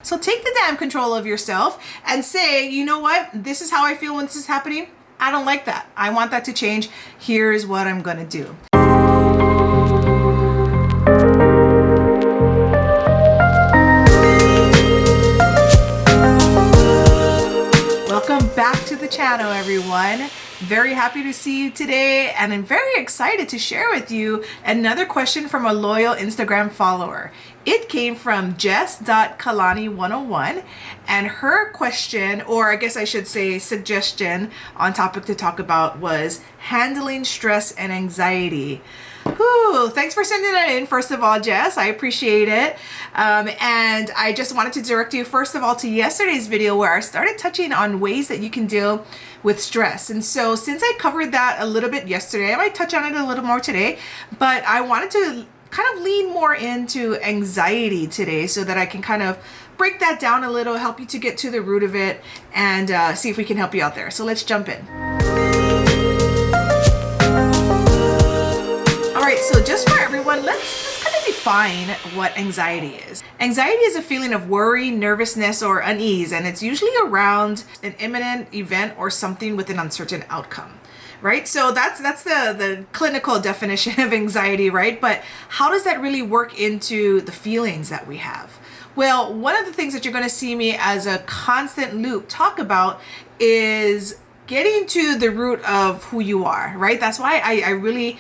So take the damn control of yourself and say, you know what? This is how I feel when this is happening. I don't like that. I want that to change. Here's what I'm going to do. Welcome back to the channel, everyone. Very happy to see you today, and I'm very excited to share with you another question from a loyal Instagram follower. It came from Jess.Kalani101, and her question, or I guess I should say suggestion on topic to talk about, was handling stress and anxiety. Whew, thanks for sending that in, first of all, Jess. I appreciate it. And I just wanted to direct you, first of all, to yesterday's video where I started touching on ways that you can deal with stress. And so since I covered that a little bit yesterday, I might touch on it a little more today, but I wanted to kind of lean more into anxiety today so that I can kind of break that down a little, help you to get to the root of it, and see if we can help you out there. So let's jump in. All right, so just for everyone, let's kind of define what anxiety is. Anxiety is a feeling of worry, nervousness, or unease, and it's usually around an imminent event or something with an uncertain outcome, right? So that's the clinical definition of anxiety, right? But how does that really work into the feelings that we have? Well, one of the things that you're going to see me as a constant loop talk about is getting to the root of who you are, right? That's why I really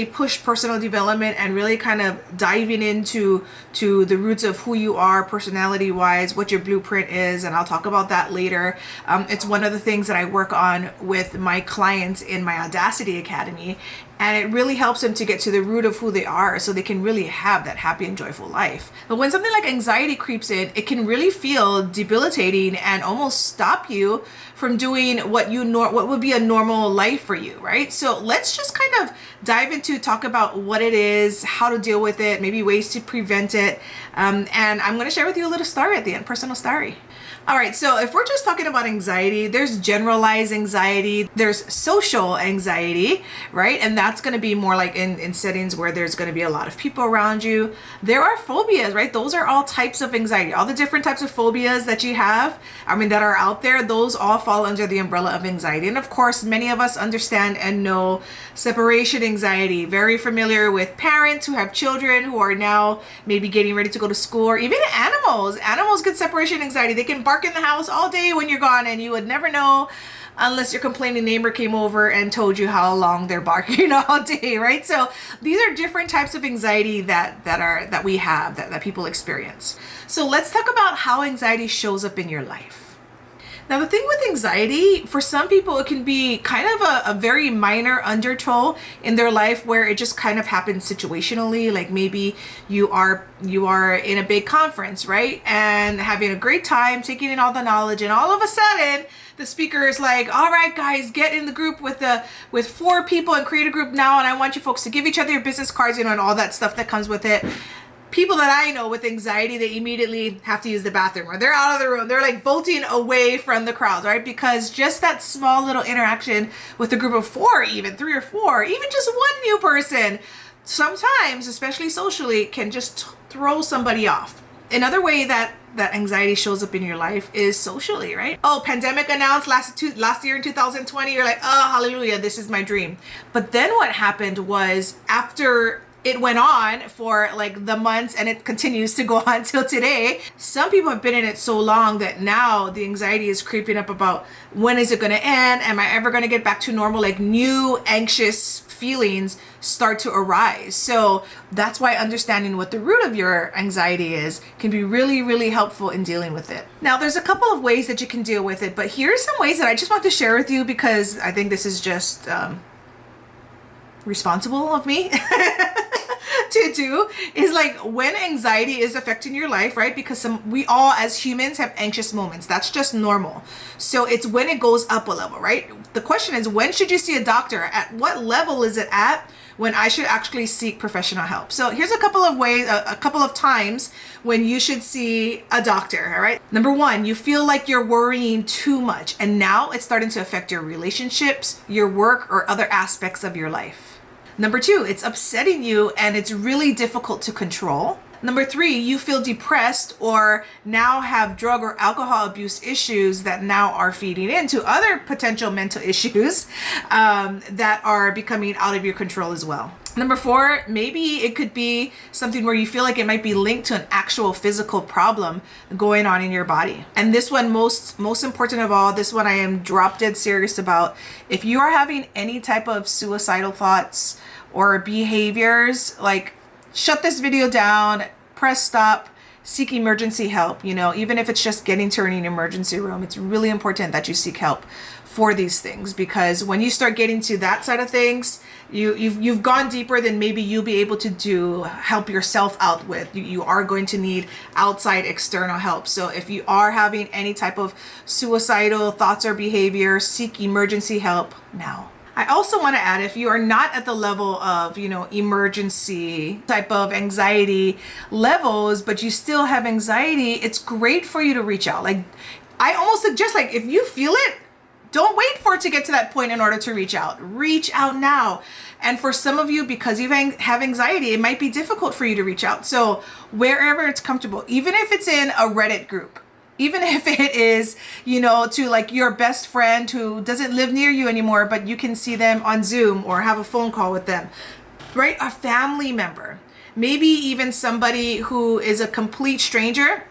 push personal development and really kind of diving into the roots of who you are personality wise, what your blueprint is, and I'll talk about that later. It's one of the things that I work on with my clients in my Audacity Academy, and it really helps them to get to the root of who they are so they can really have that happy and joyful life. But when something like anxiety creeps in, it can really feel debilitating and almost stop you from doing what would be a normal life for you, right? So let's just kind of dive into talk about what it is, how to deal with it, maybe ways to prevent it. And I'm going to share with you a little story at the end, personal story. All right, so if we're just talking about anxiety, there's generalized anxiety, there's social anxiety, right? And that's going to be more like in settings where there's going to be a lot of people around you. There are phobias, right? Those are all types of anxiety. All the different types of phobias that you have, that are out there, those all fall under the umbrella of anxiety. And of course, many of us understand and know separation anxiety, very familiar with parents who have children who are now maybe getting ready to go to school, or even animals. Animals get separation anxiety. They can bark in the house all day when you're gone, and you would never know unless your complaining neighbor came over and told you how long they're barking all day, right? So these are different types of anxiety that we have, that people experience. So let's talk about how anxiety shows up in your life. Now, the thing with anxiety, for some people, it can be kind of a very minor undertow in their life where it just kind of happens situationally. Like maybe you are in a big conference, right? And having a great time, taking in all the knowledge, and all of a sudden, the speaker is like, all right, guys, get in the group with 4 people and create a group now. And I want you folks to give each other your business cards, and all that stuff that comes with it. People that I know with anxiety, they immediately have to use the bathroom, or they're out of the room. They're like bolting away from the crowd, right? Because just that small little interaction with a group of 4, even 3 or 4, even just one new person, sometimes, especially socially, can just throw somebody off. Another way that anxiety shows up in your life is socially, right? Oh, pandemic announced last year in 2020. You're like, oh, hallelujah, this is my dream. But then what happened was, after it went on for like the months, and it continues to go on till today, some people have been in it so long that now the anxiety is creeping up about, when is it going to end? Am I ever going to get back to normal? Like new anxious feelings start to arise. So that's why understanding what the root of your anxiety is can be really, really helpful in dealing with it. Now, there's a couple of ways that you can deal with it, but here's some ways that I just want to share with you because I think this is just responsible of me to do, is like when anxiety is affecting your life, right? Because we all as humans have anxious moments. That's just normal. So it's when it goes up a level, right? The question is, when should you see a doctor? At what level is it at when I should actually seek professional help? So here's a couple of ways, a couple of times when you should see a doctor, all right? Number 1, you feel like you're worrying too much, and now it's starting to affect your relationships, your work, or other aspects of your life. Number 2, it's upsetting you and it's really difficult to control. Number 3, you feel depressed or now have drug or alcohol abuse issues that now are feeding into other potential mental issues that are becoming out of your control as well. Number 4, maybe it could be something where you feel like it might be linked to an actual physical problem going on in your body. And this one, most important of all, this one I am drop dead serious about. If you are having any type of suicidal thoughts or behaviors, like, shut this video down, press stop, seek emergency help. Even if it's just getting to an emergency room, it's really important that you seek help for these things, because when you start getting to that side of things, you've gone deeper than maybe you'll be able to help yourself out with. You are going to need outside external help. So if you are having any type of suicidal thoughts or behavior, seek emergency help now. I also want to add, if you are not at the level of, emergency type of anxiety levels, but you still have anxiety, it's great for you to reach out. Like, I almost suggest, like, if you feel it, don't wait for it to get to that point in order to reach out. Reach out now. And for some of you, because you have anxiety, it might be difficult for you to reach out. So wherever it's comfortable, even if it's in a Reddit group, even if it is, to like your best friend who doesn't live near you anymore, but you can see them on Zoom or have a phone call with them, right? A family member, maybe even somebody who is a complete stranger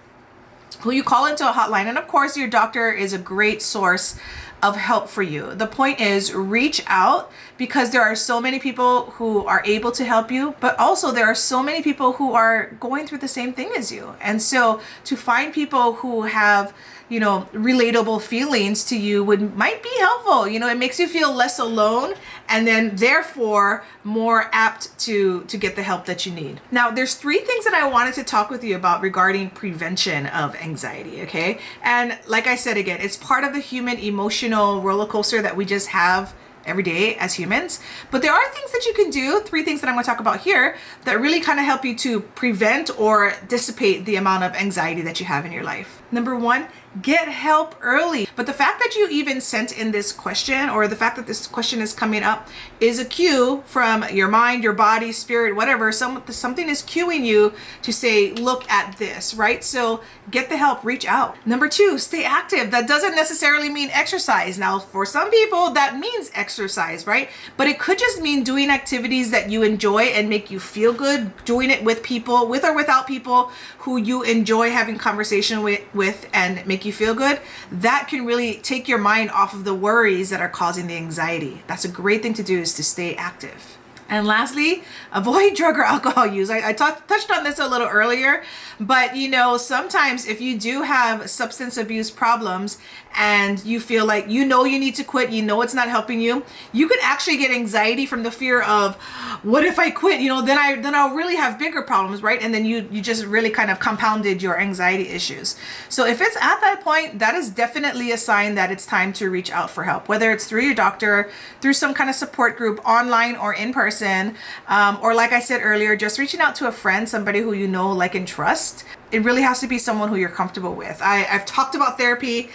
who you call into a hotline. And of course, your doctor is a great source of help for you. The point is, reach out, because there are so many people who are able to help you, but also there are so many people who are going through the same thing as you. And so to find people who have, relatable feelings to you might be helpful. It makes you feel less alone, and then therefore more apt to get the help that you need. Now, there's 3 things that I wanted to talk with you about regarding prevention of anxiety, okay? And like I said, again, it's part of the human emotional roller coaster that we just have every day as humans. But there are things that you can do, 3 things that I'm going to talk about here, that really kind of help you to prevent or dissipate the amount of anxiety that you have in your life. Number 1, get help early. But the fact that you even sent in this question, or the fact that this question is coming up, is a cue from your mind, your body, spirit, whatever. Something is cueing you to say, look at this, right? So get the help, reach out. Number 2, stay active. That doesn't necessarily mean exercise. Now, for some people, that means exercise, right? But it could just mean doing activities that you enjoy and make you feel good, doing it with people, with or without people who you enjoy having conversation with and make you feel good. That can really take your mind off of the worries that are causing the anxiety. That's a great thing to do, is to stay active. And lastly, avoid drug or alcohol use. I touched on this a little earlier, but sometimes if you do have substance abuse problems and you feel like you need to quit, it's not helping you, you could actually get anxiety from the fear of, what if I quit? Then I'll really have bigger problems, right? And then you just really kind of compounded your anxiety issues. So if it's at that point, that is definitely a sign that it's time to reach out for help, whether it's through your doctor, through some kind of support group, online or in person. Or like I said earlier, just reaching out to a friend, somebody who like and trust. It really has to be someone who you're comfortable with. I've talked about therapy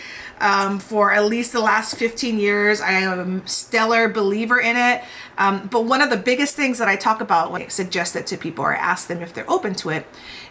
for at least the last 15 years. I am a stellar believer in it. But one of the biggest things that I talk about when I suggest it to people or ask them if they're open to it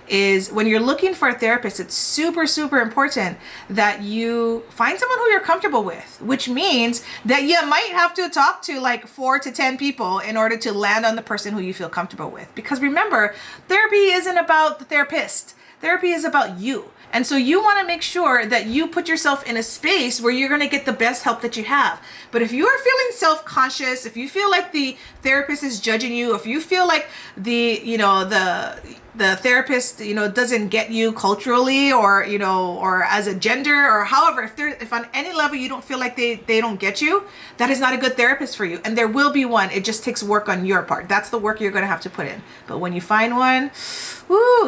is, when you're looking for a therapist, it's super, super important that you find someone who you're comfortable with, which means that you might have to talk to like 4 to 10 people in order to land on the person who you feel comfortable with. Because remember, therapy isn't about the therapist. Therapy is about you. And so you want to make sure that you put yourself in a space where you're going to get the best help that you have. But if you are feeling self-conscious, if you feel like the therapist is judging you, if you feel like the therapist, doesn't get you culturally or, or as a gender or however, if on any level you don't feel like they don't get you, that is not a good therapist for you. And there will be one. It just takes work on your part. That's the work you're going to have to put in. But when you find one,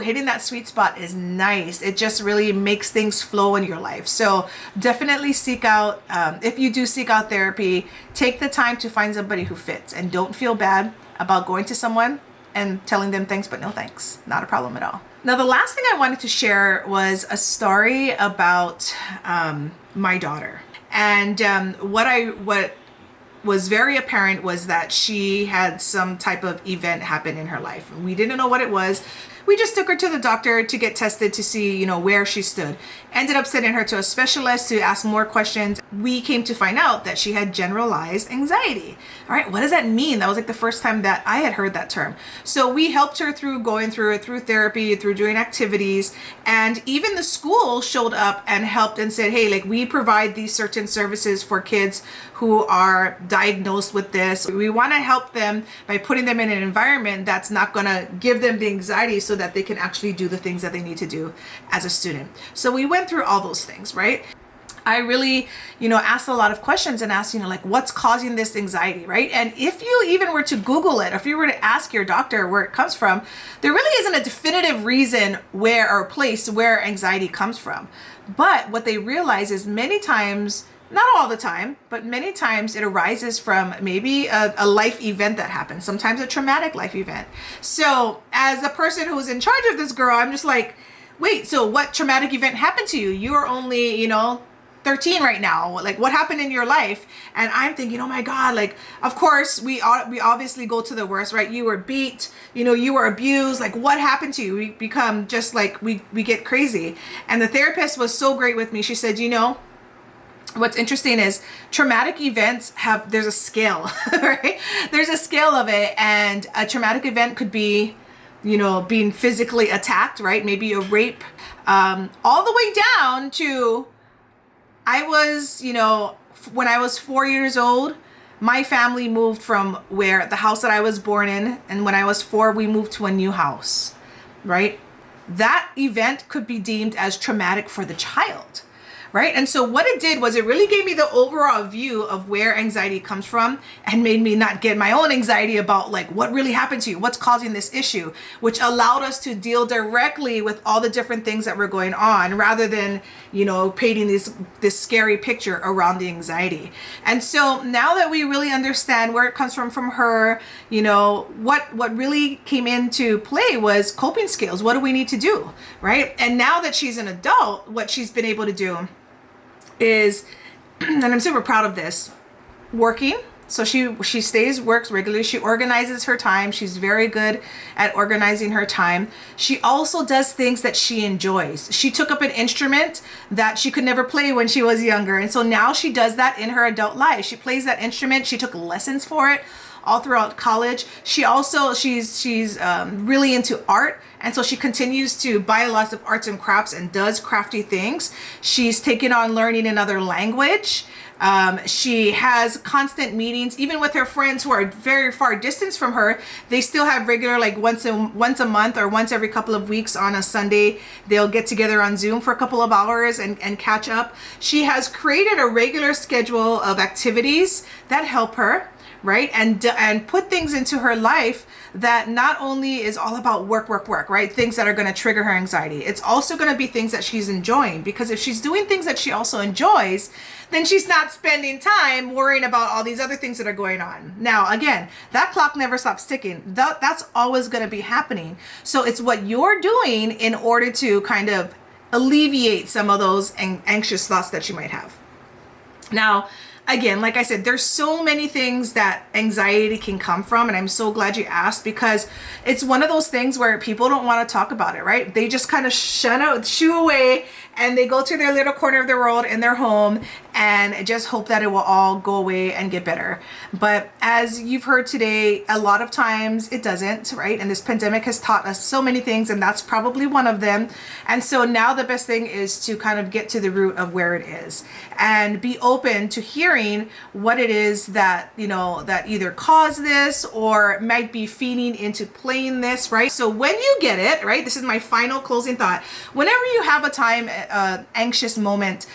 hitting that sweet spot is nice. It just really makes things flow in your life. So definitely seek out, if you do seek out therapy, take the time to find somebody who fits, and don't feel bad about going to someone and telling them thanks, but no thanks. Not a problem at all. Now, the last thing I wanted to share was a story about my daughter. And what was very apparent was that she had some type of event happen in her life. We didn't know what it was, we just took her to the doctor to get tested to see, where she stood. Ended up sending her to a specialist to ask more questions. We came to find out that she had generalized anxiety. All right, what does that mean? That was like the first time that I had heard that term. So we helped her through going through it, through therapy, through doing activities, and even the school showed up and helped and said, hey, like, we provide these certain services for kids who are diagnosed with this. We want to help them by putting them in an environment that's not going to give them the anxiety so that they can actually do the things that they need to do as a student. So we went through all those things, right? I really, asked a lot of questions and asked, like, what's causing this anxiety, right? And if you even were to Google it, if you were to ask your doctor where it comes from, there really isn't a definitive reason where or place where anxiety comes from. But what they realize is many times, not all the time, but many times it arises from maybe a life event that happens, sometimes a traumatic life event. So as a person who's in charge of this girl, I'm just like, wait, so what traumatic event happened to you? You are only, 13 right now. Like, what happened in your life? And I'm thinking, oh my God, like, of course we obviously go to the worst, right? You were beat, you were abused. Like, what happened to you? We become just like, we get crazy. And the therapist was so great with me. She said, what's interesting is traumatic events there's a scale, right? There's a scale of it. And a traumatic event could be, being physically attacked, right? Maybe a rape, all the way down to, I was, when I was 4 years old, my family moved from the house that I was born in. And when I was 4, we moved to a new house, right? That event could be deemed as traumatic for the child, right? And so what it did was it really gave me the overall view of where anxiety comes from and made me not get my own anxiety about like what really happened to you, what's causing this issue, which allowed us to deal directly with all the different things that were going on rather than, painting this scary picture around the anxiety. And so now that we really understand where it comes from her, what really came into play was coping skills. What do we need to do, right? And now that she's an adult, what she's been able to do is, and I'm super proud of this, working. So she works regularly. She organizes her time. She's very good at organizing her time. She also does things that she enjoys. She took up an instrument that she could never play when she was younger. And so now she does that in her adult life. She plays that instrument. She took lessons for it all throughout college. She's really into art. And so she continues to buy lots of arts and crafts and does crafty things. She's taken on learning another language. She has constant meetings, even with her friends who are very far distance from her. They still have regular, like once a month or once every couple of weeks on a Sunday, they'll get together on Zoom for a couple of hours and catch up. She has created a regular schedule of activities that help her, right? And put things into her life that not only is all about work, right? Things that are going to trigger her anxiety. It's also going to be things that she's enjoying, because if she's doing things that she also enjoys, then she's not spending time worrying about all these other things that are going on. Now, again, that clock never stops ticking. That's always going to be happening. So it's what you're doing in order to kind of alleviate some of those anxious thoughts that you might have. Now, again, like I said, there's so many things that anxiety can come from, and I'm so glad you asked, because it's one of those things where people don't want to talk about it, right? They just kind of shoo away, and they go to their little corner of the world in their home and just hope that it will all go away and get better. But as you've heard today, a lot of times it doesn't, right? And this pandemic has taught us so many things, and that's probably one of them. And so now the best thing is to kind of get to the root of where it is and be open to hearing what it is that, that either caused this or might be feeding into playing this, right? So when you get it, right, this is my final closing thought. Whenever you have a time, anxious moment,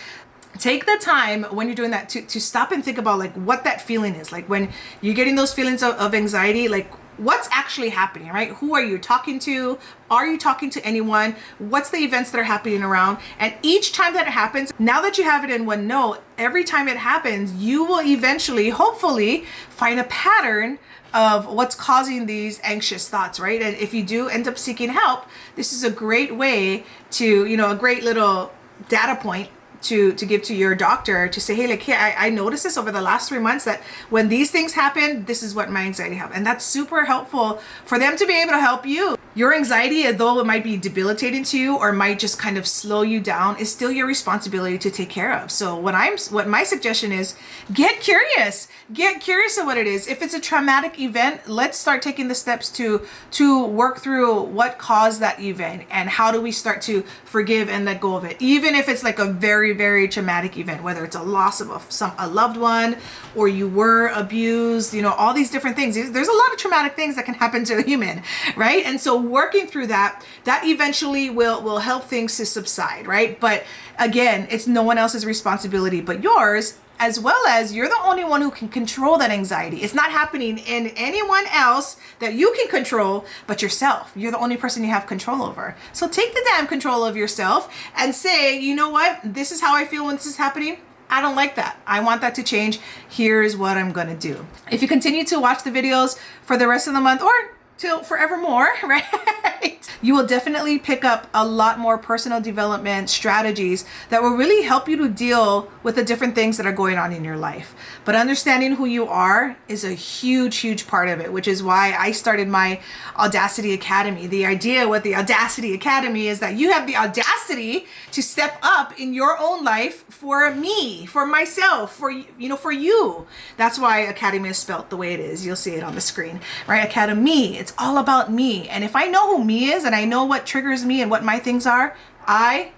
take the time when you're doing that to stop and think about like what that feeling is. Like when you're getting those feelings of anxiety, like what's actually happening, right? Who are you talking to? Are you talking to anyone? What's the events that are happening around? And each time that it happens, now that you have it in one note, every time it happens, you will eventually, hopefully, find a pattern of what's causing these anxious thoughts, right? And if you do end up seeking help, this is a great way to, a great little data point to give to your doctor to say, hey, like, hey, I noticed this over the last 3 months that when these things happen, this is what my anxiety have. And that's super helpful for them to be able to help you. Your anxiety, though it might be debilitating to you or might just kind of slow you down, is still your responsibility to take care of. So what my suggestion is, get curious of what it is. If it's a traumatic event, let's start taking the steps to work through what caused that event and how do we start to forgive and let go of it. Even if it's like a very, very traumatic event, whether it's a loss of a loved one or you were abused, you know, all these different things. There's a lot of traumatic things that can happen to a human, right? And so working through that eventually will help things to subside, right? But again, it's no one else's responsibility but yours, as well as you're the only one who can control that anxiety. It's not happening in anyone else that you can control but yourself. You're the only person you have control over. So take the damn control of yourself and say, you know what? This is how I feel when this is happening. I don't like that. I want that to change. Here's what I'm gonna do. If you continue to watch the videos for the rest of the month or till forevermore, right? You will definitely pick up a lot more personal development strategies that will really help you to deal with the different things that are going on in your life. But understanding who you are is a huge, huge part of it, which is why I started my Audacity Academy. The idea with the Audacity Academy is that you have the audacity to step up in your own life for me, for myself, for you. That's why Academy is spelled the way it is. You'll see it on the screen, right? Academy. It's all about me. And if I know who me is and I know what triggers me and what my things are, I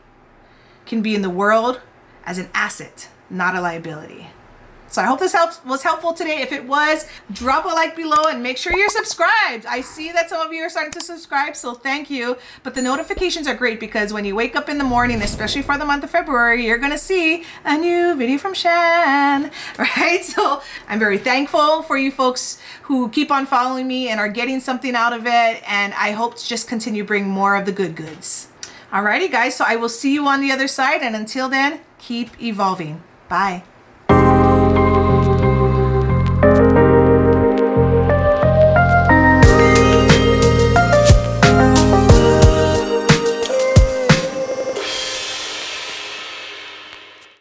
can be in the world as an asset, not a liability. So I hope this was helpful today. If it was, drop a like below and make sure you're subscribed. I see that some of you are starting to subscribe, so thank you. But the notifications are great because when you wake up in the morning, especially for the month of February, you're gonna see a new video from Shan, right? So I'm very thankful for you folks who keep on following me and are getting something out of it. And I hope to just continue bring more of the good goods. Alrighty guys, so I will see you on the other side. And until then, keep evolving. Bye.